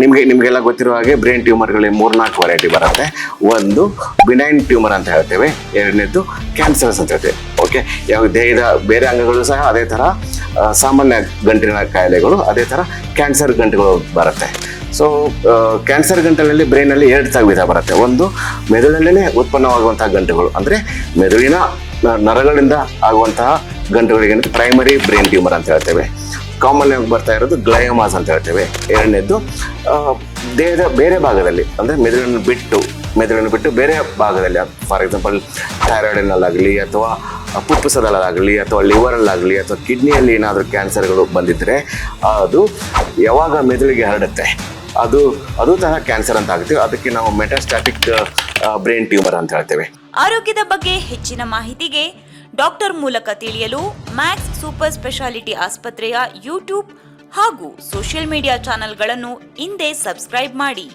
ನಿಮಗೆಲ್ಲ ಗೊತ್ತಿರೋ ಹಾಗೆ ಬ್ರೈನ್ ಟ್ಯೂಮರ್ಗಳಲ್ಲಿ 3-4 ವೆರೈಟಿ ಬರುತ್ತೆ. ಒಂದು ಬಿನೈನ್ ಟ್ಯೂಮರ್ ಅಂತ ಹೇಳ್ತೇವೆ, ಎರಡನೇದು ಕ್ಯಾನ್ಸರ್ಸ್ ಅಂತ ಹೇಳ್ತೇವೆ. ಓಕೆ, ಯಾವ ದೇಹದ ಬೇರೆ ಅಂಗಗಳು ಸಹ ಅದೇ ಥರ ಸಾಮಾನ್ಯ ಗಂಟಿನ ಕಾಯಿಲೆಗಳು, ಅದೇ ಥರ ಕ್ಯಾನ್ಸರ್ ಗಂಟುಗಳು ಬರುತ್ತೆ. ಸೊ ಕ್ಯಾನ್ಸರ್ ಗಂಟಲಲ್ಲಿ ಬ್ರೈನಲ್ಲಿ 2 ವಿಧ ಬರುತ್ತೆ. ಒಂದು ಮೆದುಳಲ್ಲೇ ಉತ್ಪನ್ನವಾಗುವಂತಹ ಗಂಟುಗಳು, ಅಂದರೆ ಮೆದುಳಿನ ನರಗಳಿಂದ ಆಗುವಂತಹ ಗಂಟುಗಳಿಗೆ ಪ್ರೈಮರಿ ಬ್ರೈನ್ ಟ್ಯೂಮರ್ ಅಂತ ಹೇಳ್ತೇವೆ. ಕಾಮನ್ ಆಗಿ ಬರ್ತಾ ಇರೋದು ಗ್ಲಯೋಮಾಸ್ ಅಂತ ಹೇಳ್ತೇವೆ. ಎರಡನೇದು ದೇಹದ ಬೇರೆ ಭಾಗದಲ್ಲಿ, ಅಂದರೆ ಮೆದುಳನ್ನು ಬಿಟ್ಟು ಬೇರೆ ಭಾಗದಲ್ಲಿ, ಫಾರ್ ಎಕ್ಸಾಂಪಲ್ ಥೈರಾಯ್ಡಿನಲ್ಲಾಗಲಿ ಅಥವಾ ಫುಫುಸದಲ್ಲಾಗಲಿ ಅಥವಾ ಲಿವರಲ್ಲಾಗಲಿ ಅಥವಾ ಕಿಡ್ನಿಯಲ್ಲಿ ಏನಾದರೂ ಕ್ಯಾನ್ಸರ್ಗಳು ಬಂದಿದ್ದರೆ ಅದು ಯಾವಾಗ ಮೆದುಳಿಗೆ ಹರಡುತ್ತೆ ಅದು ಸಹ ಕ್ಯಾನ್ಸರ್ ಅಂತ ಆಗುತ್ತೆ. ಅದಕ್ಕೆ ನಾವು ಮೆಟಾಸ್ಟಾಟಿಕ್ ಬ್ರೈನ್ ಟ್ಯೂಮರ್ ಅಂತ ಹೇಳ್ತೇವೆ. ಆರೋಗ್ಯದ ಬಗ್ಗೆ ಹೆಚ್ಚಿನ ಮಾಹಿತಿಗೆ ಡಾಕ್ಟರ್ ಮೂಲಕ ತಿಳಿಯಲು ಮ್ಯಾಕ್ಸ್ ಸೂಪರ್ ಸ್ಪೆಷಾಲಿಟಿ ಆಸ್ಪತ್ರೆಯ ಯೂಟ್ಯೂಬ್ ಹಾಗೂ ಸೋಷಿಯಲ್ ಮೀಡಿಯಾ ಚಾನೆಲ್ಗಳನ್ನು ಹಿಂದೆ ಸಬ್ಸ್ಕ್ರೈಬ್ ಮಾಡಿ.